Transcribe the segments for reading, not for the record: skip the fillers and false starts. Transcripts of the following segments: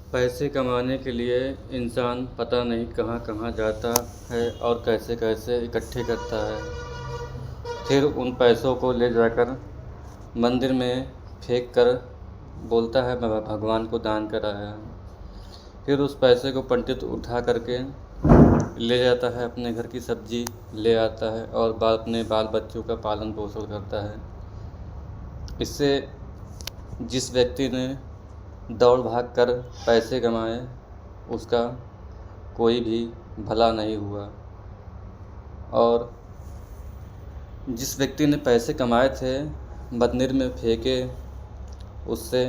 पैसे कमाने के लिए इंसान पता नहीं कहाँ कहाँ जाता है और कैसे कैसे इकट्ठे करता है। फिर उन पैसों को ले जाकर मंदिर में फेंक कर बोलता है मैं भगवान को दान कराया। फिर उस पैसे को पंडित उठा करके ले जाता है, अपने घर की सब्जी ले आता है और अपने बाल बच्चों का पालन पोषण करता है। इससे जिस व्यक्ति ने दौड़ भाग कर पैसे कमाए उसका कोई भी भला नहीं हुआ, और जिस व्यक्ति ने पैसे कमाए थे मंदिर में फेंके उससे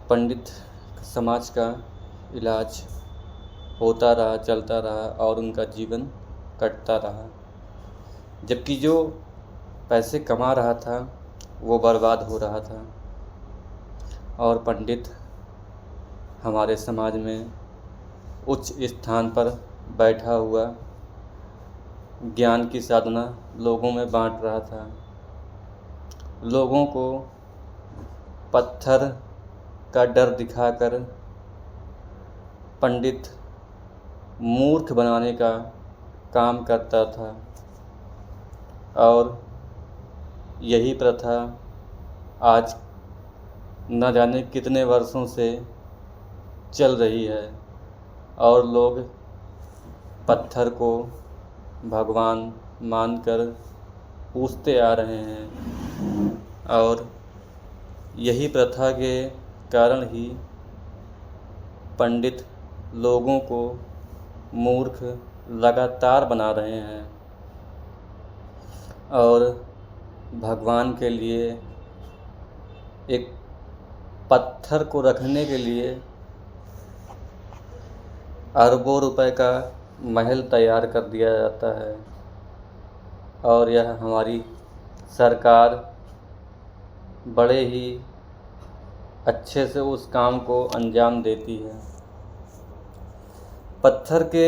पंडित समाज का इलाज होता रहा, चलता रहा और उनका जीवन कटता रहा। जबकि जो पैसे कमा रहा था वो बर्बाद हो रहा था और पंडित हमारे समाज में उच्च स्थान पर बैठा हुआ ज्ञान की साधना लोगों में बांट रहा था। लोगों को पत्थर का डर दिखाकर पंडित मूर्ख बनाने का काम करता था, और यही प्रथा आज न जाने कितने वर्षों से चल रही है और लोग पत्थर को भगवान मानकर पूजते आ रहे हैं। और यही प्रथा के कारण ही पंडित लोगों को मूर्ख लगातार बना रहे हैं और भगवान के लिए एक पत्थर को रखने के लिए अरबों रुपए का महल तैयार कर दिया जाता है, और यह हमारी सरकार बड़े ही अच्छे से उस काम को अंजाम देती है। पत्थर के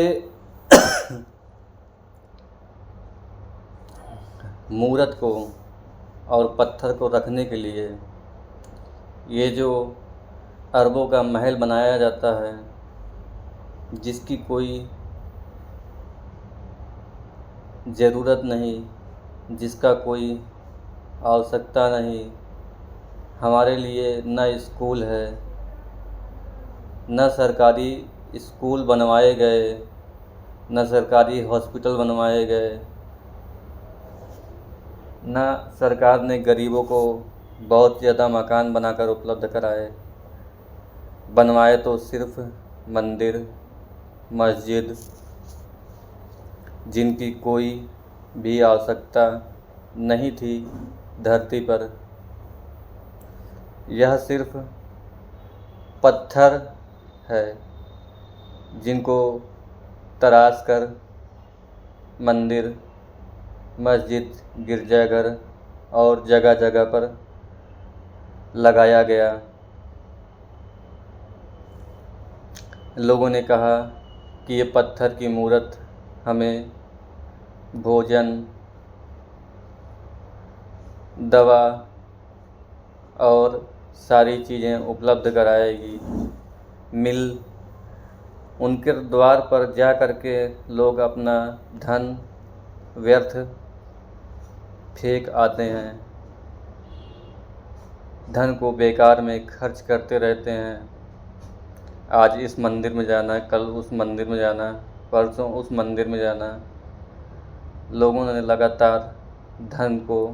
मूर्त को और पत्थर को रखने के लिए ये जो अरबों का महल बनाया जाता है, जिसकी कोई ज़रूरत नहीं, जिसका कोई आवश्यकता नहीं। हमारे लिए न स्कूल है, न सरकारी स्कूल बनवाए गए, न सरकारी हॉस्पिटल बनवाए गए, न सरकार ने गरीबों को बहुत ज़्यादा मकान बनाकर उपलब्ध कराए। बनवाए तो सिर्फ मंदिर, मस्जिद, जिनकी कोई भी आवश्यकता नहीं थी धरती पर। यह सिर्फ पत्थर है जिनको तराश कर मंदिर, मस्जिद, गिरजाघर और जगह जगह पर लगाया गया। लोगों ने कहा कि ये पत्थर की मूर्त हमें भोजन, दवा और सारी चीज़ें उपलब्ध कराएगी। मिल उनके द्वार पर जा कर के लोग अपना धन व्यर्थ फेंक आते हैं, धन को बेकार में खर्च करते रहते हैं। आज इस मंदिर में जाना, कल उस मंदिर में जाना, परसों उस मंदिर में जाना। लोगों ने लगातार धन को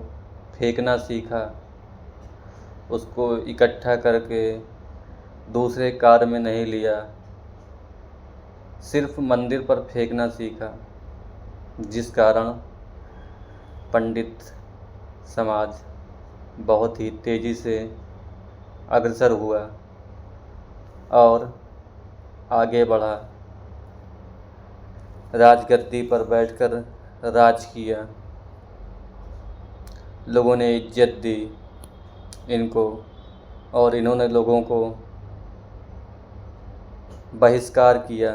फेंकना सीखा, उसको इकट्ठा करके दूसरे कार्य में नहीं लिया, सिर्फ मंदिर पर फेंकना सीखा, जिस कारण पंडित समाज बहुत ही तेज़ी से अग्रसर हुआ और आगे बढ़ा। राजगद्दी पर बैठकर राज किया। लोगों ने इज्जत दी इनको, और इन्होंने लोगों को बहिष्कार किया।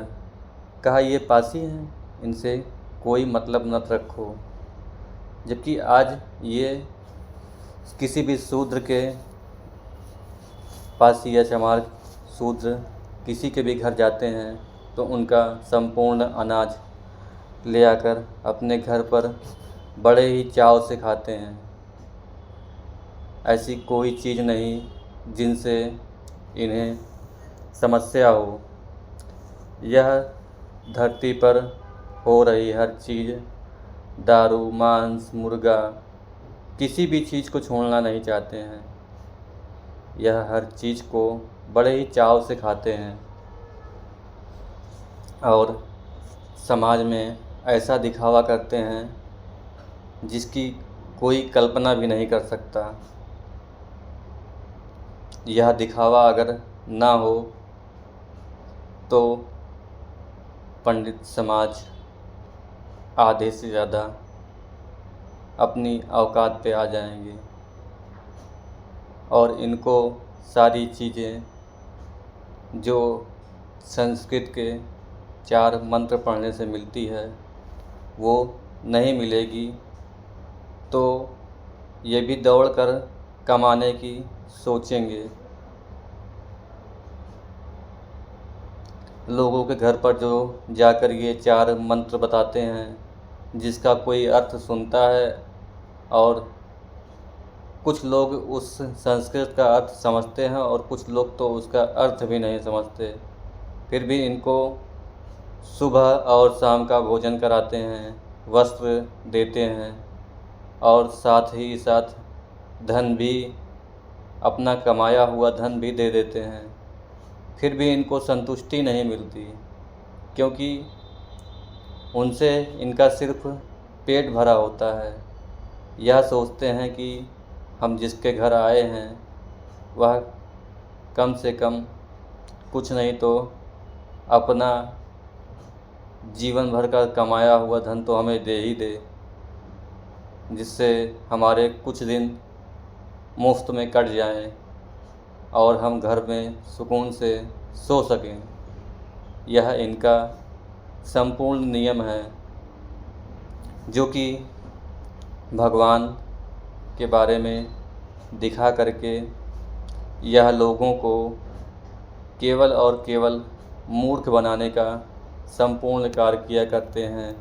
कहा ये पासी हैं, इनसे कोई मतलब न रखो। जबकि आज ये किसी भी शूद्र के पासी या चमार शूद्र किसी के भी घर जाते हैं तो उनका संपूर्ण अनाज ले आकर अपने घर पर बड़े ही चाव से खाते हैं। ऐसी कोई चीज़ नहीं जिनसे इन्हें समस्या हो। यह धरती पर हो रही हर चीज़, दारू, मांस, मुर्गा, किसी भी चीज़ को छोड़ना नहीं चाहते हैं। यह हर चीज़ को बड़े ही चाव से खाते हैं और समाज में ऐसा दिखावा करते हैं जिसकी कोई कल्पना भी नहीं कर सकता। यह दिखावा अगर ना हो तो पंडित समाज आधे से ज़्यादा अपनी औकात पे आ जाएंगे और इनको सारी चीज़ें जो संस्कृत के 4 मंत्र पढ़ने से मिलती है वो नहीं मिलेगी, तो ये भी दौड़ कर कमाने की सोचेंगे। लोगों के घर पर जो जाकर ये 4 मंत्र बताते हैं जिसका कोई अर्थ सुनता है और कुछ लोग उस संस्कृत का अर्थ समझते हैं और कुछ लोग तो उसका अर्थ भी नहीं समझते, फिर भी इनको सुबह और शाम का भोजन कराते हैं, वस्त्र देते हैं और साथ ही साथ धन भी, अपना कमाया हुआ धन भी दे देते हैं। फिर भी इनको संतुष्टि नहीं मिलती, क्योंकि उनसे इनका सिर्फ पेट भरा होता है। यह सोचते हैं कि हम जिसके घर आए हैं वह कम से कम कुछ नहीं तो अपना जीवन भर का कमाया हुआ धन तो हमें दे ही दे, जिससे हमारे कुछ दिन मुफ्त में कट जाएं और हम घर में सुकून से सो सकें। यह इनका संपूर्ण नियम है जो कि भगवान के बारे में दिखा करके यह लोगों को केवल और केवल मूर्ख बनाने का संपूर्ण कार्य किया करते हैं।